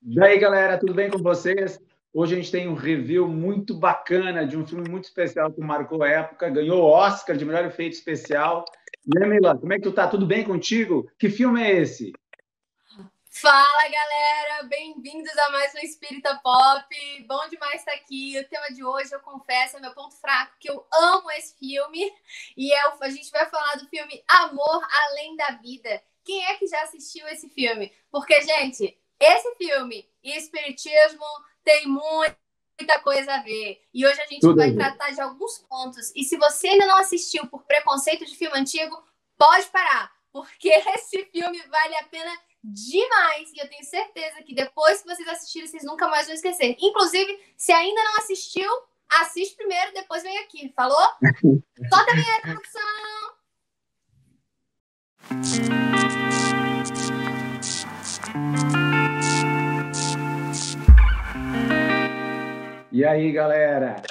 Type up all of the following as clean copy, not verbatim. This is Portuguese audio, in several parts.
E aí, galera, tudo bem com vocês? Hoje a gente tem um review muito bacana de um filme muito especial que marcou a época, ganhou o Oscar de melhor efeito especial. E aí, Milan, como é que tu tá? Tudo bem contigo? Que filme é esse? Fala, galera! Bem-vindos a mais um Espírita Pop. Bom demais estar aqui. O tema de hoje, eu confesso, é meu ponto fraco, que eu amo esse filme. A gente vai falar do filme Amor Além da Vida. Quem é que já assistiu esse filme? Porque, gente, esse filme e espiritismo tem muita coisa a ver. E hoje a gente Tudo vai bem. tratar de alguns pontos. E se você ainda não assistiu por preconceito de filme antigo, pode parar. Porque esse filme vale a pena demais, e eu tenho certeza que depois que vocês assistirem, vocês nunca mais vão esquecer. Inclusive, se ainda não assistiu, assiste primeiro, depois vem aqui, falou? Solta a vinheta, produção! E aí, galera?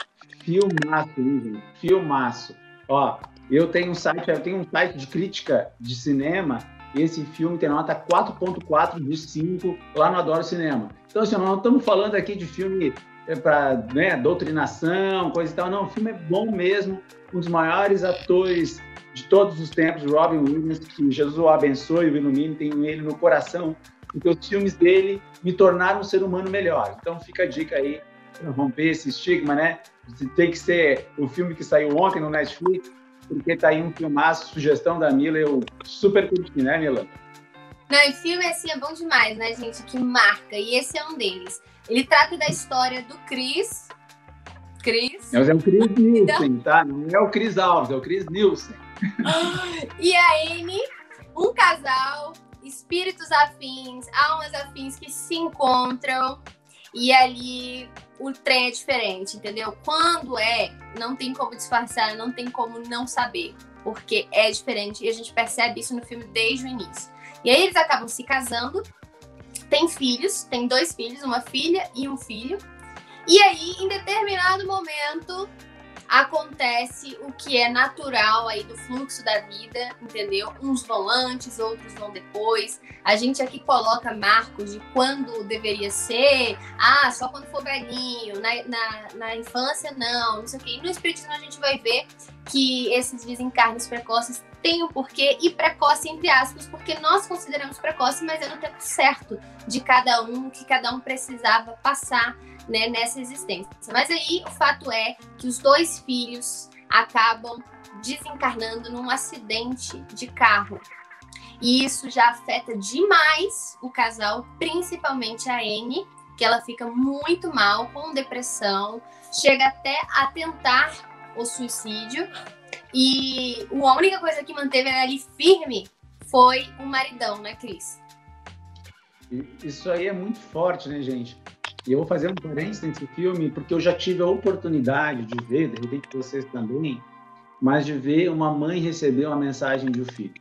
Filmaço, hein, gente? Filmaço. Ó, eu tenho um site de crítica de cinema. Esse filme tem nota 4.4 de 5 lá no Adoro Cinema. Então, assim, nós não estamos falando aqui de filme para doutrinação, coisa e tal. Não, o filme é bom mesmo. Um dos maiores atores de todos os tempos, Robin Williams, que Jesus o abençoe e o ilumine, tenho ele no coração, porque os filmes dele me tornaram um ser humano melhor. Então, fica a dica aí para romper esse estigma, né? Tem que ser o filme que saiu ontem no Netflix, porque tá aí um filmaço, sugestão da Mila, eu super curti, né, Mila? Não, e filme assim é bom demais, né, gente? Que marca, e esse é um deles. Ele trata da história do Chris. Mas é o Chris Nielsen, tá? Não é o Chris Alves, é o Chris Nielsen. E a Annie, um casal, espíritos afins, almas afins que se encontram. E ali o trem é diferente, entendeu? Quando não tem como disfarçar, não tem como não saber, porque é diferente e a gente percebe isso no filme desde o início. E aí eles acabam se casando, tem filhos, tem 2 filhos, uma filha e um filho. E aí, em determinado momento, acontece o que é natural aí do fluxo da vida, entendeu? Uns vão antes, outros vão depois. A gente aqui coloca marcos de quando deveria ser, só quando for velhinho, na infância não sei o quê. E no espiritismo a gente vai ver que esses desencarnes precoces têm um porquê, e precoce entre aspas, porque nós consideramos precoce, mas é no tempo certo de cada um, que cada um precisava passar, né, nessa existência. Mas aí o fato é que os 2 filhos acabam desencarnando num acidente de carro. E isso já afeta demais o casal, principalmente a Annie, que ela fica muito mal, com depressão, chega até a tentar o suicídio. E a única coisa que manteve ela ali firme foi o maridão, né, Cris? Isso aí é muito forte, né, gente? E eu vou fazer um parênteses nesse filme, porque eu já tive a oportunidade de ver, de repente vocês também, mas de ver uma mãe receber uma mensagem de um filho.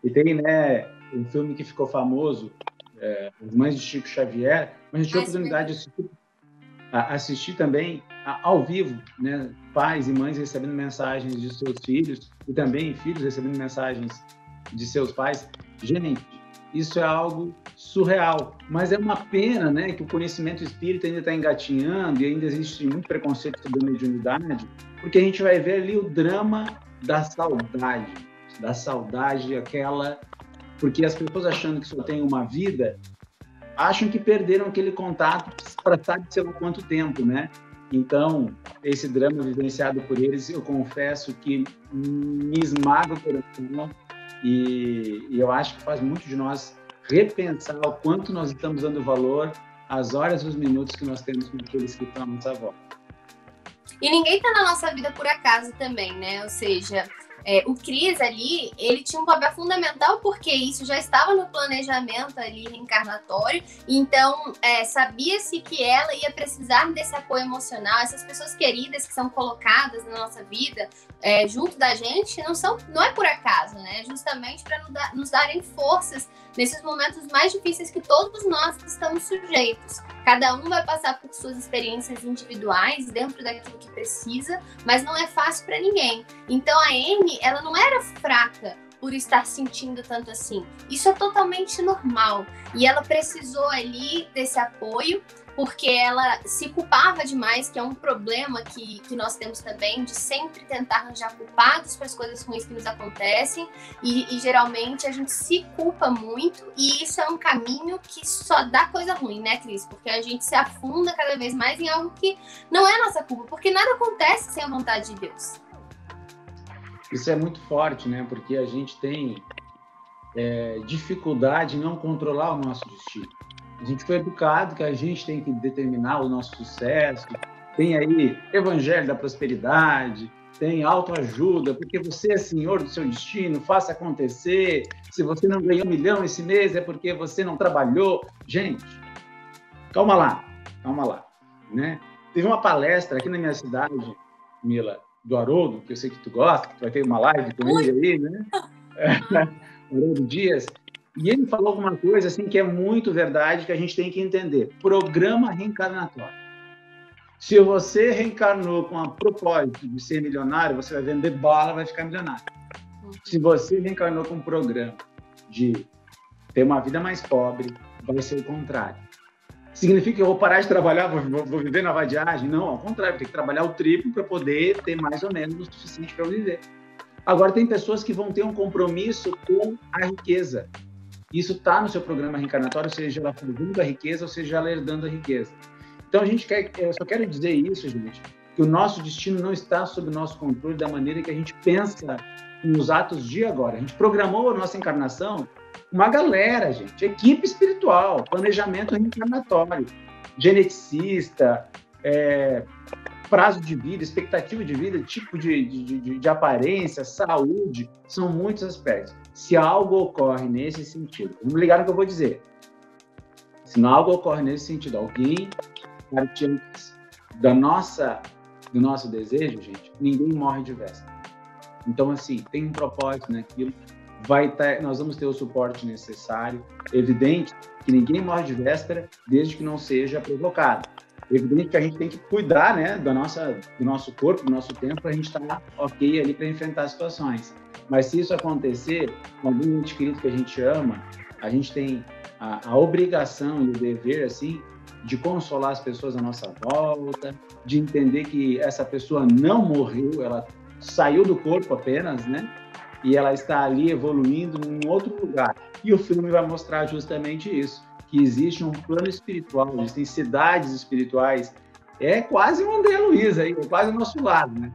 E tem, né, um filme que ficou famoso, As Mães de Chico Xavier, mas a gente tive a oportunidade de assistir também ao vivo, né, pais e mães recebendo mensagens de seus filhos, e também filhos recebendo mensagens de seus pais. Gente, isso é algo surreal, mas é uma pena, né, que o conhecimento espírita ainda está engatinhando e ainda existe muito preconceito sobre a mediunidade, porque a gente vai ver ali o drama da saudade, aquela... Porque as pessoas achando que só tem uma vida, acham que perderam aquele contato para sabe sei lá quanto tempo, né? Então, esse drama vivenciado por eles, eu confesso que me esmaga o coração. E eu acho que faz muito de nós repensar o quanto nós estamos dando valor às horas e os minutos que nós temos com aqueles que estão à nossa volta. E ninguém está na nossa vida por acaso também, né? Ou seja, o Chris ali, ele tinha um papel fundamental porque isso já estava no planejamento ali reencarnatório, então sabia-se que ela ia precisar desse apoio emocional. Essas pessoas queridas que são colocadas na nossa vida junto da gente não é por acaso, né? Justamente para nos darem forças nesses momentos mais difíceis que todos nós estamos sujeitos. Cada um vai passar por suas experiências individuais dentro daquilo que precisa, mas não é fácil para ninguém. Então a Annie, ela não era fraca por estar sentindo tanto assim. Isso é totalmente normal. E ela precisou ali desse apoio, porque ela se culpava demais, que é um problema que nós temos também, de sempre tentar arranjar culpados para as coisas ruins que nos acontecem, e geralmente a gente se culpa muito, e isso é um caminho que só dá coisa ruim, né, Cris? Porque a gente se afunda cada vez mais em algo que não é nossa culpa, porque nada acontece sem a vontade de Deus. Isso é muito forte, né? Porque a gente tem dificuldade em não controlar o nosso destino. A gente foi educado que a gente tem que determinar o nosso sucesso. Tem aí evangelho da prosperidade, tem autoajuda, porque você é senhor do seu destino, faça acontecer. Se você não ganhou 1 milhão esse mês, é porque você não trabalhou. Gente, calma lá, né? Teve uma palestra aqui na minha cidade, Mila, do Haroldo, que eu sei que tu gosta, que tu vai ter uma live com ele aí, né? Haroldo Dias. E ele falou alguma coisa assim que é muito verdade, que a gente tem que entender. Programa reencarnatório. Se você reencarnou com a propósito de ser milionário, você vai vender bala, vai ficar milionário. Se você reencarnou com um programa de ter uma vida mais pobre, vai ser o contrário. Significa que eu vou parar de trabalhar, vou viver na vadiagem? Não, ao contrário, tem que trabalhar o triplo para poder ter mais ou menos o suficiente para viver. Agora, tem pessoas que vão ter um compromisso com a riqueza. Isso está no seu programa reencarnatório, seja ela fazendo a riqueza, ou seja ela herdando a riqueza. Então, eu só quero dizer isso, gente, que o nosso destino não está sob o nosso controle da maneira que a gente pensa nos atos de agora. A gente programou a nossa encarnação, uma galera, gente, equipe espiritual, planejamento reencarnatório, geneticista, prazo de vida, expectativa de vida, tipo de aparência, saúde, são muitos aspectos. Se algo ocorre nesse sentido, vamos ligar no que eu vou dizer. Se algo ocorre nesse sentido, alguém parte antes do nosso desejo, gente, ninguém morre de véspera. Então, assim, tem um propósito naquilo, nós vamos ter o suporte necessário. Evidente que ninguém morre de véspera, desde que não seja provocado. Evidente que a gente tem que cuidar, né, do nosso corpo, do nosso tempo, para a gente estar ok ali para enfrentar situações. Mas se isso acontecer com algum ente querido que a gente ama, a gente tem a obrigação e o dever, assim, de consolar as pessoas à nossa volta, de entender que essa pessoa não morreu, ela saiu do corpo apenas, né? E ela está ali evoluindo em outro lugar. E o filme vai mostrar justamente isso, que existe um plano espiritual, existem cidades espirituais. É quase um André Luiz aí, é quase o nosso lado, né?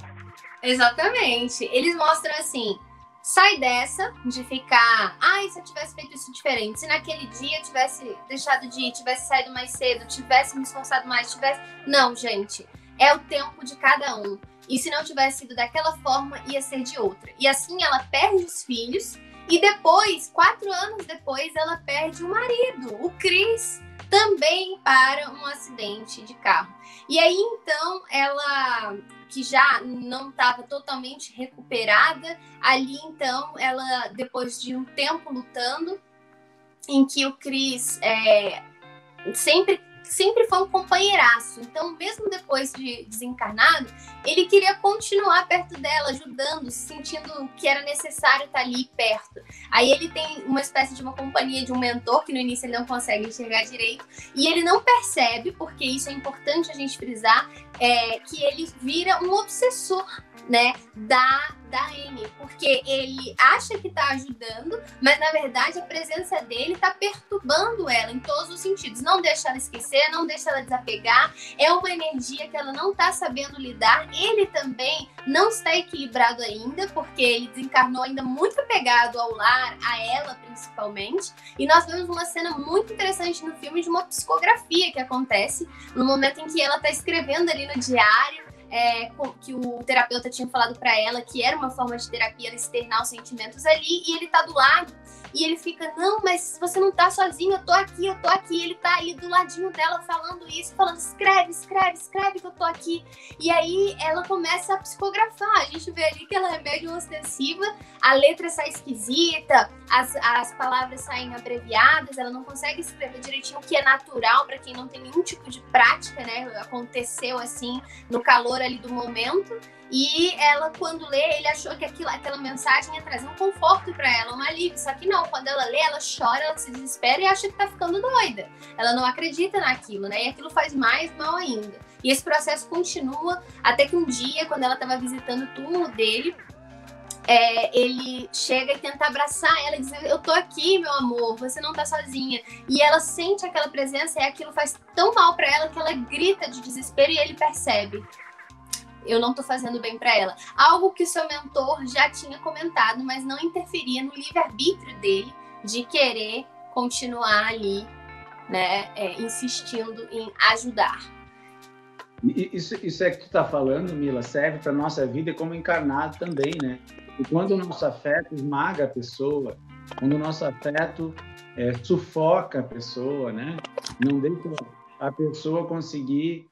Exatamente. Eles mostram assim, sai dessa de ficar, se eu tivesse feito isso diferente, se naquele dia eu tivesse deixado de ir, tivesse saído mais cedo, tivesse me esforçado mais, Não, gente, é o tempo de cada um. E se não tivesse sido daquela forma, ia ser de outra. E assim ela perde os filhos e depois, 4 anos depois, ela perde o marido, o Chris, também para um acidente de carro. E aí, então, ela, que já não estava totalmente recuperada, ali, então, ela, depois de um tempo lutando, em que o Chris sempre foi um companheiraço. Então, mesmo depois de desencarnado, ele queria continuar perto dela, ajudando, sentindo que era necessário estar ali perto. Aí ele tem uma espécie de uma companhia, de um mentor, que no início ele não consegue enxergar direito, e ele não percebe, porque isso é importante a gente frisar, que ele vira um obsessor, né, da Anne, porque ele acha que está ajudando, mas na verdade a presença dele está perturbando ela em todos os sentidos. Não deixa ela esquecer, não deixa ela desapegar, é uma energia que ela não está sabendo lidar. Ele também não está equilibrado ainda, porque ele desencarnou ainda muito apegado ao lar, a ela principalmente, e nós vemos uma cena muito interessante no filme de uma psicografia que acontece no momento em que ela está escrevendo ali no diário, que o terapeuta tinha falado para ela que era uma forma de terapia, ela externar os sentimentos ali, e ele tá do lado E ele fica, não, mas você não tá sozinho, eu tô aqui. Ele tá ali do ladinho dela falando isso, falando, escreve que eu tô aqui. E aí ela começa a psicografar. A gente vê ali que ela é meio ostensiva, a letra sai esquisita, as palavras saem abreviadas, ela não consegue escrever direitinho, o que é natural para quem não tem nenhum tipo de prática, né? Aconteceu assim, no calor ali do momento. E ela, quando lê, ele achou que aquela mensagem ia trazer um conforto para ela, um alívio. Só que não, quando ela lê, ela chora, ela se desespera e acha que tá ficando doida. Ela não acredita naquilo, né? E aquilo faz mais mal ainda. E esse processo continua até que um dia, quando ela estava visitando o túmulo dele, ele chega e tenta abraçar ela e diz, eu tô aqui, meu amor, você não tá sozinha. E ela sente aquela presença e aquilo faz tão mal para ela que ela grita de desespero e ele percebe. Eu não tô fazendo bem para ela. Algo que o seu mentor já tinha comentado, mas não interferia no livre-arbítrio dele de querer continuar ali, né, insistindo em ajudar. Isso é que tu tá falando, Mila, serve para nossa vida como encarnado também, né? E quando o nosso afeto esmaga a pessoa, quando o nosso afeto sufoca a pessoa, né? Não deixa a pessoa conseguir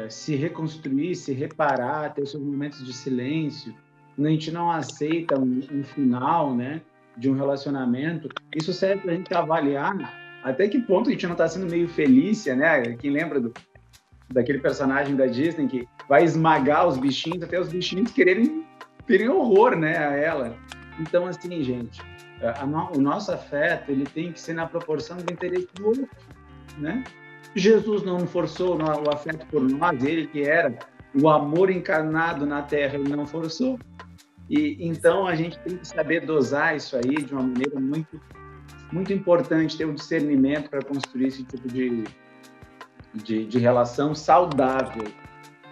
se reconstruir, se reparar, ter seus momentos de silêncio. Quando a gente não aceita um final, né, de um relacionamento, isso serve para a gente avaliar até que ponto a gente não está sendo meio Felícia, né? Quem lembra daquele personagem da Disney que vai esmagar os bichinhos até os bichinhos terem horror, né, a ela. Então, assim, gente, o nosso afeto ele tem que ser na proporção do interesse do outro, né? Jesus não forçou o afeto por nós, ele que era o amor encarnado na Terra, ele não forçou. E então a gente tem que saber dosar isso aí de uma maneira muito, muito importante, ter um discernimento para construir esse tipo de relação saudável.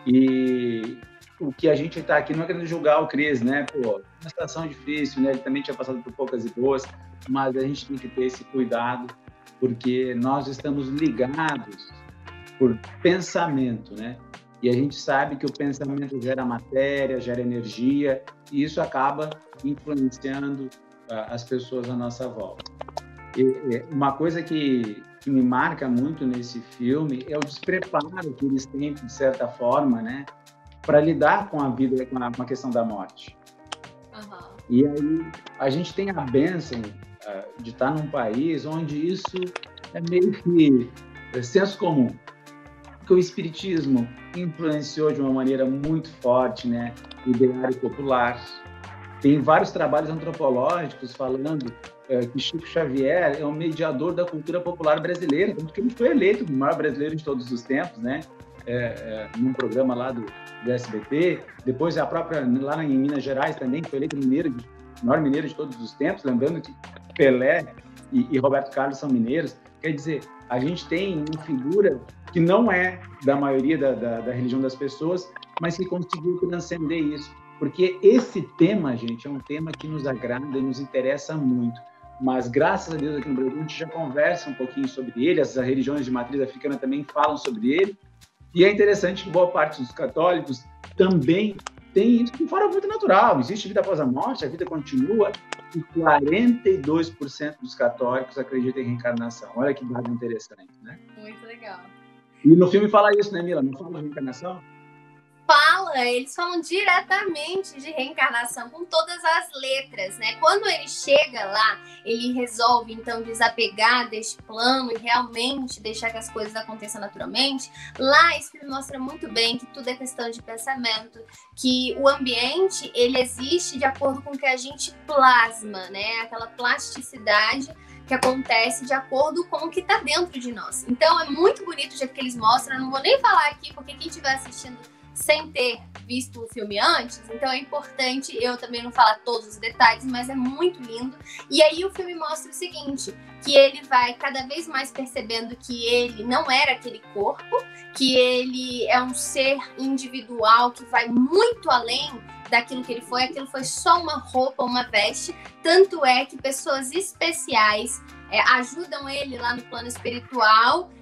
E o que a gente está aqui não é querendo julgar o Cris, né? Pô, uma situação difícil, né? Ele também tinha passado por poucas e boas, mas a gente tem que ter esse cuidado, porque nós estamos ligados por pensamento, né? E a gente sabe que o pensamento gera matéria, gera energia, e isso acaba influenciando as pessoas à nossa volta. E uma coisa que me marca muito nesse filme é o despreparo que eles têm, de certa forma, né? Para lidar com a vida, com a questão da morte. Uhum. E aí a gente tem a bênção de estar num país onde isso é meio que senso comum, porque o espiritismo influenciou de uma maneira muito forte, né, o ideário popular. Tem vários trabalhos antropológicos falando que Chico Xavier é um mediador da cultura popular brasileira, tanto que ele foi eleito o maior brasileiro de todos os tempos, né, num programa lá do SBT. Depois a própria, lá em Minas Gerais também, foi eleito o maior mineiro de todos os tempos, lembrando que Pelé e Roberto Carlos são mineiros. Quer dizer, a gente tem uma figura que não é da maioria da religião das pessoas, mas que conseguiu transcender isso. Porque esse tema, gente, é um tema que nos agrada e nos interessa muito. Mas, graças a Deus, aqui no Brasil, a gente já conversa um pouquinho sobre ele, as religiões de matriz africana também falam sobre ele. E é interessante que boa parte dos católicos também tem isso de forma muito natural. Existe vida após a morte, a vida continua, e 42% dos católicos acreditam em reencarnação. Olha que dado interessante, né? Muito legal. E no filme fala isso, né, Mila? Não fala de reencarnação? Fala, eles falam diretamente de reencarnação, com todas as letras, né? Quando ele chega lá, ele resolve, então, desapegar deste plano e realmente deixar que as coisas aconteçam naturalmente. Lá, esse filme mostra muito bem que tudo é questão de pensamento, que o ambiente, ele existe de acordo com o que a gente plasma, né? Aquela plasticidade que acontece de acordo com o que está dentro de nós. Então, é muito bonito o jeito que eles mostram. Eu não vou nem falar aqui, porque quem estiver assistindo sem ter visto o filme antes, então é importante eu também não falar todos os detalhes, mas é muito lindo. E aí o filme mostra o seguinte, que ele vai cada vez mais percebendo que ele não era aquele corpo, que ele é um ser individual que vai muito além daquilo que ele foi, aquilo foi só uma roupa, uma veste, tanto é que pessoas especiais ajudam ele lá no plano espiritual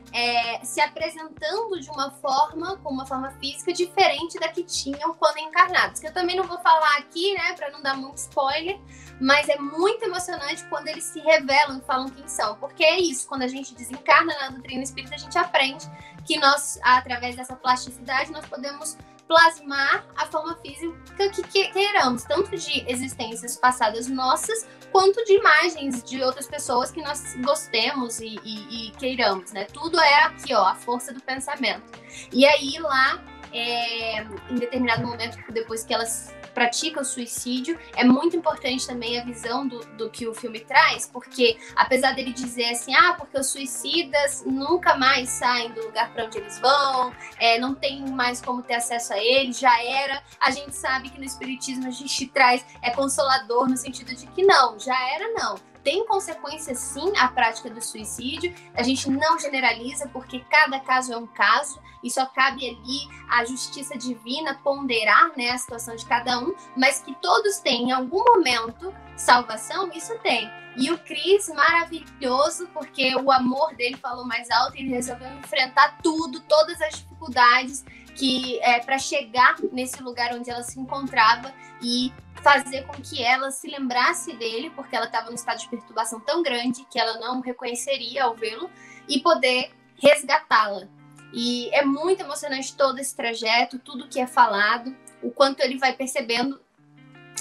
se apresentando de uma forma, com uma forma física diferente da que tinham quando encarnados. Que eu também não vou falar aqui, né, para não dar muito spoiler, mas é muito emocionante quando eles se revelam e falam quem são. Porque é isso, quando a gente desencarna na doutrina espírita, a gente aprende que nós, através dessa plasticidade, nós podemos plasmar a forma física que queiramos, tanto de existências passadas nossas, quanto de imagens de outras pessoas que nós gostemos e queiramos, né? Tudo é aqui, ó, a força do pensamento. E aí lá, em determinado momento, depois que elas praticam o suicídio, é muito importante também a visão do que o filme traz, porque apesar dele dizer assim, porque os suicidas nunca mais saem do lugar para onde eles vão, não tem mais como ter acesso a eles, já era, a gente sabe que no espiritismo a gente traz, consolador no sentido de que não, já era não. Tem consequência, sim, a prática do suicídio. A gente não generaliza, porque cada caso é um caso, e só cabe ali a justiça divina ponderar, né, a situação de cada um, mas que todos têm, em algum momento, salvação, isso tem. E o Chris, maravilhoso, porque o amor dele falou mais alto e ele resolveu enfrentar tudo, todas as dificuldades para chegar nesse lugar onde ela se encontrava e fazer com que ela se lembrasse dele, porque ela estava num estado de perturbação tão grande que ela não reconheceria ao vê-lo, e poder resgatá-la. E é muito emocionante todo esse trajeto, tudo que é falado, o quanto ele vai percebendo.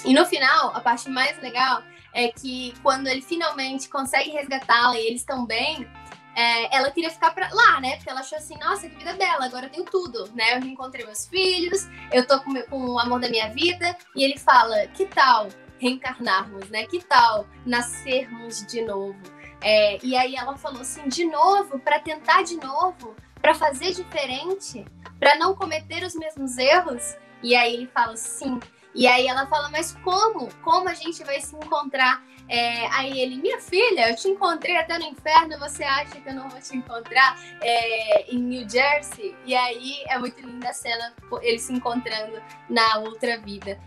E no final, a parte mais legal é que quando ele finalmente consegue resgatá-la e eles estão bem, ela queria ficar lá, né? Porque ela achou assim, nossa, que vida bela, agora eu tenho tudo, né? Eu reencontrei meus filhos, eu tô com o amor da minha vida. E ele fala, que tal reencarnarmos, né? Que tal nascermos de novo? E aí ela falou assim, de novo, para tentar de novo, para fazer diferente, para não cometer os mesmos erros. E aí ele fala, sim. E aí ela fala, mas como? Como a gente vai se encontrar? Aí ele, minha filha, eu te encontrei até no inferno, você acha que eu não vou te encontrar em New Jersey? E aí é muito linda a cena, eles se encontrando na outra vida.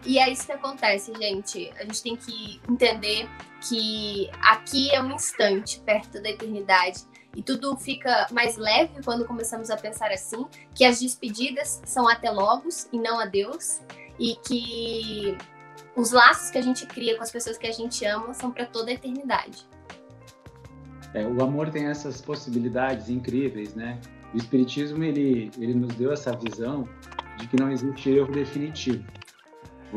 E é isso que acontece, gente. A gente tem que entender que aqui é um instante perto da eternidade. E tudo fica mais leve quando começamos a pensar assim, que as despedidas são até logo e não adeus. E que os laços que a gente cria com as pessoas que a gente ama são para toda a eternidade. O amor tem essas possibilidades incríveis, né? O Espiritismo, ele nos deu essa visão de que não existe erro definitivo.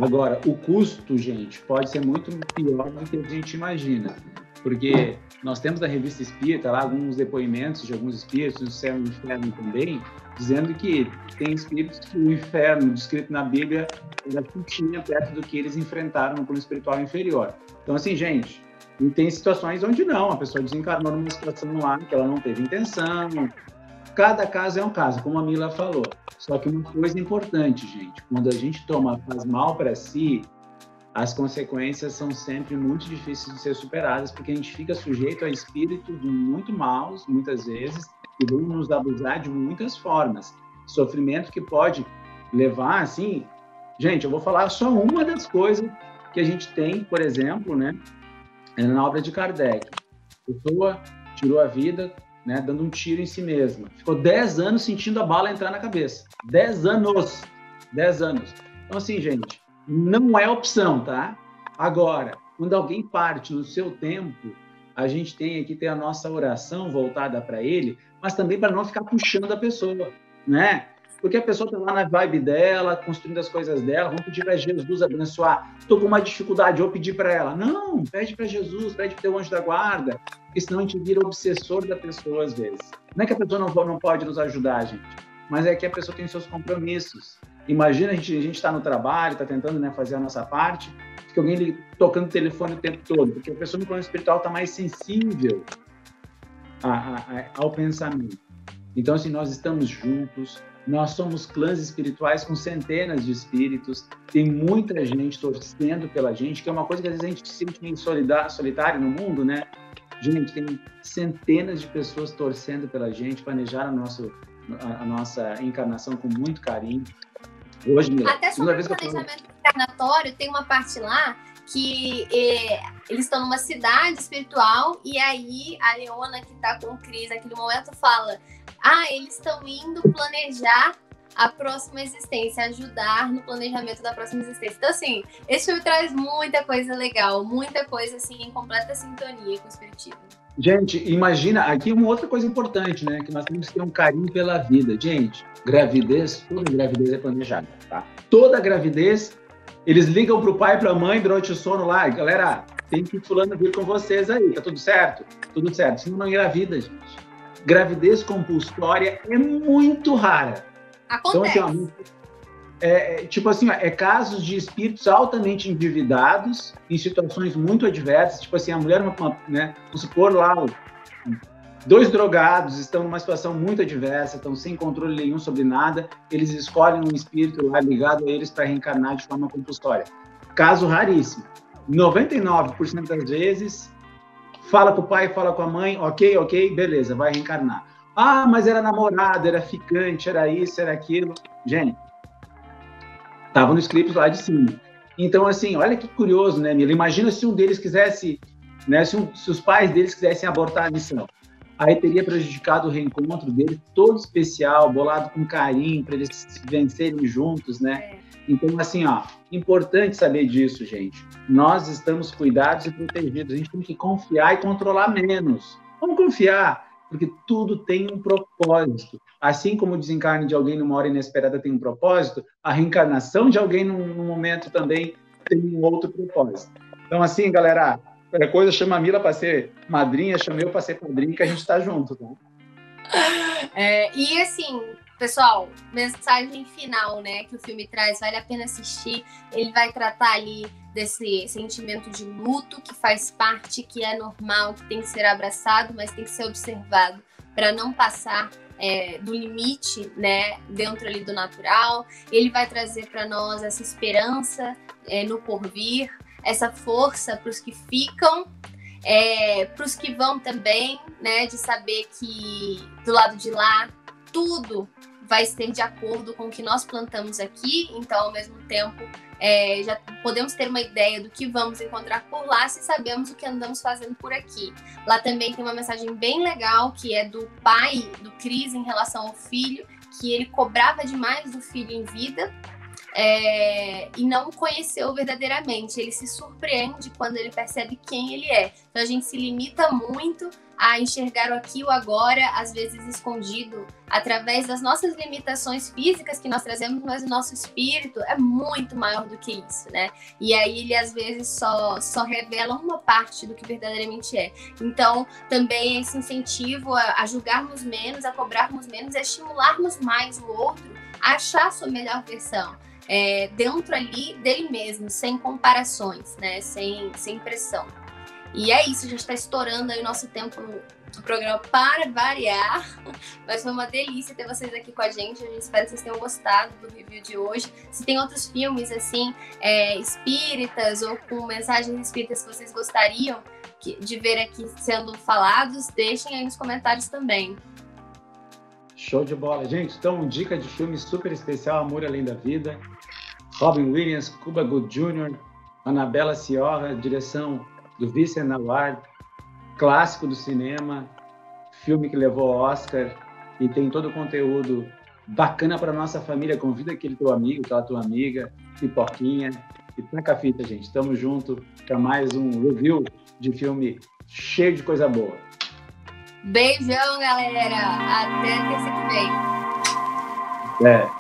Agora, o custo, gente, pode ser muito pior do que a gente imagina. Porque nós temos na Revista Espírita lá alguns depoimentos de alguns espíritos, no céu e no inferno também, dizendo que tem espíritos que o inferno, descrito na Bíblia, ainda tinha perto do que eles enfrentaram no plano espiritual inferior. Então, assim, gente, e tem situações onde não, a pessoa desencarnou numa situação lá que ela não teve intenção. Cada caso é um caso, como a Mila falou. Só que uma coisa importante, gente, quando a gente faz mal para si, as consequências são sempre muito difíceis de ser superadas, porque a gente fica sujeito a espíritos muito maus, muitas vezes, que vão nos abusar de muitas formas. Sofrimento que pode levar, assim... Gente, eu vou falar só uma das coisas que a gente tem, por exemplo, né, na obra de Kardec. A pessoa tirou a vida, né, dando um tiro em si mesma. Ficou 10 anos sentindo a bala entrar na cabeça. 10 anos! 10 anos. Então, assim, gente, não é opção, tá? Agora, quando alguém parte no seu tempo, a gente tem que ter a nossa oração voltada para ele, mas também para não ficar puxando a pessoa, né? Porque a pessoa está lá na vibe dela, construindo as coisas dela, vamos pedir para Jesus abençoar. Estou com uma dificuldade, vou pedir para ela. Não, pede para Jesus, pede para o teu anjo da guarda, porque senão a gente vira obsessor da pessoa às vezes. Não é que a pessoa não pode nos ajudar, gente, mas é que a pessoa tem seus compromissos. Imagina a gente está no trabalho, está tentando, né, fazer a nossa parte, fica alguém tocando o telefone o tempo todo, porque a pessoa no plano espiritual está mais sensível ao pensamento. Então, assim, nós estamos juntos, nós somos clãs espirituais com centenas de espíritos, tem muita gente torcendo pela gente, que é uma coisa que às vezes a gente se sente meio solitário no mundo, né? Gente, tem centenas de pessoas torcendo pela gente, planejaram a nossa encarnação com muito carinho. Hoje, até sobre o planejamento encarnatório, tem uma parte lá que eles estão numa cidade espiritual e aí a Leona, que tá com o Chris naquele momento, fala: eles estão indo planejar a próxima existência, ajudar no planejamento da próxima existência. Então, assim, esse filme traz muita coisa legal, muita coisa, assim, em completa sintonia com o espiritismo. Gente, imagina, aqui uma outra coisa importante, né? Que nós temos que ter um carinho pela vida. Gente, gravidez, toda gravidez é planejada, tá? Toda gravidez, eles ligam pro pai e pra mãe durante o sono lá, galera, tem que fulano vir com vocês aí, tá tudo certo? Tudo certo, senão não engravida, gente. Gravidez compulsória é muito rara. Acontece. Então, assim, é casos de espíritos altamente endividados em situações muito adversas. Tipo assim, a mulher, né, vamos supor lá, 2 drogados estão numa situação muito adversa, estão sem controle nenhum sobre nada, eles escolhem um espírito lá ligado a eles para reencarnar de forma compulsória. Caso raríssimo. 99% das vezes, fala com o pai, fala com a mãe, ok, beleza, vai reencarnar. Mas era namorado, era ficante, era isso, era aquilo. Gente, estava no script lá de cima. Então, assim, olha que curioso, né, Mila? Imagina se um deles quisesse, né, se os pais deles quisessem abortar a missão. Aí teria prejudicado o reencontro deles, todo especial, bolado com carinho, para eles se vencerem juntos, né? Então, assim, importante saber disso, gente. Nós estamos cuidados e protegidos. A gente tem que confiar e controlar menos. Vamos confiar, porque tudo tem um propósito. Assim como o desencarne de alguém numa hora inesperada tem um propósito, a reencarnação de alguém num momento também tem um outro propósito. Então, assim, galera, qualquer coisa, chama a Mila para ser madrinha, chama eu para ser padrinho, que a gente está junto, tá? E assim, pessoal, mensagem final, né, que o filme traz, vale a pena assistir. Ele vai tratar ali desse sentimento de luto que faz parte, que é normal, que tem que ser abraçado, mas tem que ser observado para não passar do limite, né, dentro ali do natural. Ele vai trazer para nós essa esperança no porvir, essa força para os que ficam, para os que vão também, né, de saber que do lado de lá tudo vai ser de acordo com o que nós plantamos aqui. Então, ao mesmo tempo, já podemos ter uma ideia do que vamos encontrar por lá se sabemos o que andamos fazendo por aqui. Lá também tem uma mensagem bem legal, que é do pai do Chris em relação ao filho, que ele cobrava demais do filho em vida, e não o conheceu verdadeiramente. Ele se surpreende quando ele percebe quem ele é. Então a gente se limita muito a enxergar o aqui e o agora, às vezes escondido através das nossas limitações físicas que nós trazemos, mas o nosso espírito é muito maior do que isso, né? E aí ele às vezes só revela uma parte do que verdadeiramente é. Então também esse incentivo a julgarmos menos, a cobrarmos menos, a estimularmos mais o outro a achar a sua melhor versão. Dentro ali dele mesmo, sem comparações, né? Sem pressão. E é isso, a gente está estourando aí o nosso tempo no programa para variar, mas foi uma delícia ter vocês aqui com a gente. Espero que vocês tenham gostado do review de hoje. Se tem outros filmes assim, espíritas ou com mensagens espíritas que vocês gostariam de ver aqui sendo falados, deixem aí nos comentários também. Show de bola, gente. Então, dica de filme super especial, Amor Além da Vida. Robin Williams, Cuba Gooding Jr., Annabella Sciorra, direção do Vincent Naward, clássico do cinema, filme que levou ao Oscar e tem todo o conteúdo bacana para nossa família. Convida aquele teu amigo, aquela tua amiga, pipoquinha e taca a fita, gente. Tamo junto para mais um review de filme cheio de coisa boa. Beijão, galera! Até terça que vem!